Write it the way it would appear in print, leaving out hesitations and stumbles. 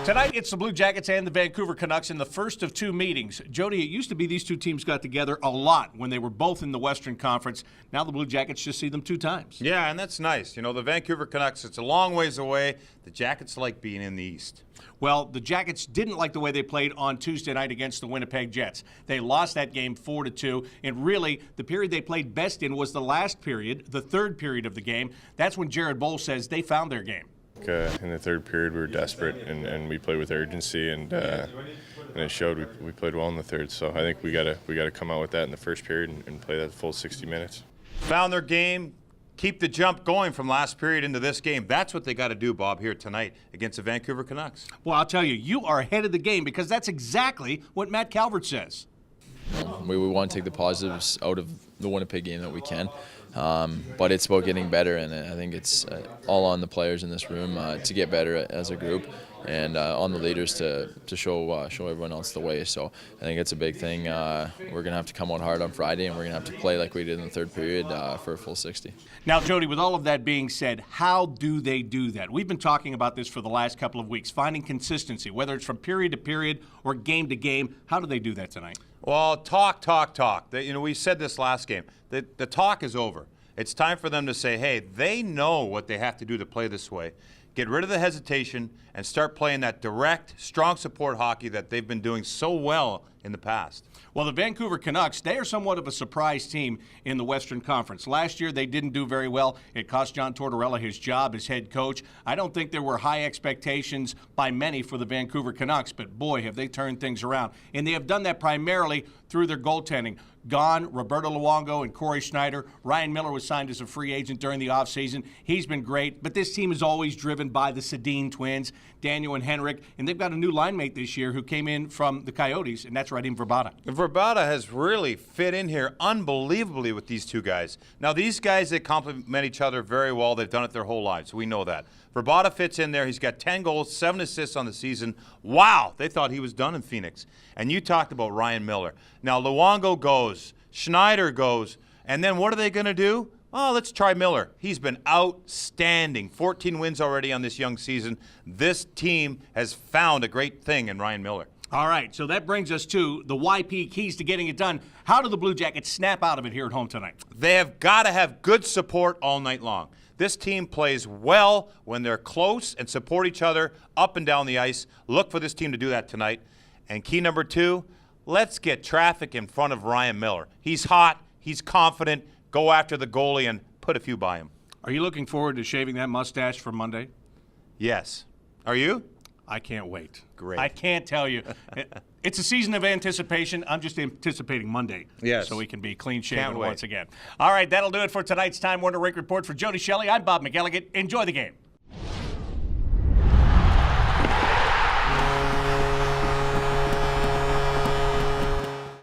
Tonight, it's the Blue Jackets and the Vancouver Canucks in the first of two meetings. Jody, it used to be these two teams got together a lot when they were both in the Western Conference. Now the Blue Jackets just see them two times. Yeah, and that's nice. You know, the Vancouver Canucks, it's a long ways away. The Jackets like being in the East. Well, the Jackets didn't like the way they played on Tuesday night against the Winnipeg Jets. They lost that game 4-2, and really, the period they played best in was the last period, the third period of the game. That's when Jared Boll says they found their game. In the third period, we were desperate, and we played with urgency, and it showed. We played well in the third, so I think we gotta come out with that in the first period and play that full 60 minutes. Found their game, keep the jump going from last period into this game. That's what they got to do, Bob, here tonight against the Vancouver Canucks. Well, I'll tell you, you are ahead of the game because that's exactly what Matt Calvert says. We want to take the positives out of the Winnipeg game that we can, but it's about getting better, and I think it's all on the players in this room to get better as a group, and on the leaders to show everyone else the way. So I think it's a big thing. We're going to have to come out hard on Friday, and we're going to have to play like we did in the third period for a full 60. Now, Jody, with all of that being said, how do they do that? We've been talking about this for the last couple of weeks, finding consistency, whether it's from period to period or game to game. How do they do that tonight? Well, talk. We said this last game. The talk is over. It's time for them to say, hey, they know what they have to do to play this way. Get rid of the hesitation and start playing that direct, strong support hockey that they've been doing so well in the past. Well, the Vancouver Canucks, they are somewhat of a surprise team in the Western Conference. Last year, they didn't do very well. It cost John Tortorella his job as head coach. I don't think there were high expectations by many for the Vancouver Canucks, but boy, have they turned things around. And they have done that primarily through their goaltending. Gone, Roberto Luongo and Corey Schneider. Ryan Miller was signed as a free agent during the offseason. He's been great, but this team is always driven by the Sedin twins, Daniel and Henrik, and they've got a new line mate this year who came in from the Coyotes, and that's Radim Vrbata. Vrbata has really fit in here unbelievably with these two guys. Now, these guys, they complement each other very well. They've done it their whole lives. We know that. Vrbata fits in there. He's got 10 goals, 7 assists on the season. Wow, they thought he was done in Phoenix. And you talked about Ryan Miller. Now, Luongo goes, Schneider goes, and then what are they going to do? Oh, let's try Miller. He's been outstanding. 14 wins already on this young season. This team has found a great thing in Ryan Miller. All right, so that brings us to the YP keys to getting it done. How do the Blue Jackets snap out of it here at home tonight? They have got to have good support all night long. This team plays well when they're close and support each other up and down the ice. Look for this team to do that tonight. And key number 2, let's get traffic in front of Ryan Miller. He's hot. He's confident. Go after the goalie and put a few by him. Are you looking forward to shaving that mustache for Monday? Yes. Are you? I can't wait. Great. I can't tell you. It's a season of anticipation. I'm just anticipating Monday. Yes. So we can be clean-shaven Can't wait. once again. All right, that'll do it for tonight's Time Warner Rink Report. For Jody, Shelley, I'm Bob McElligott. Enjoy the game.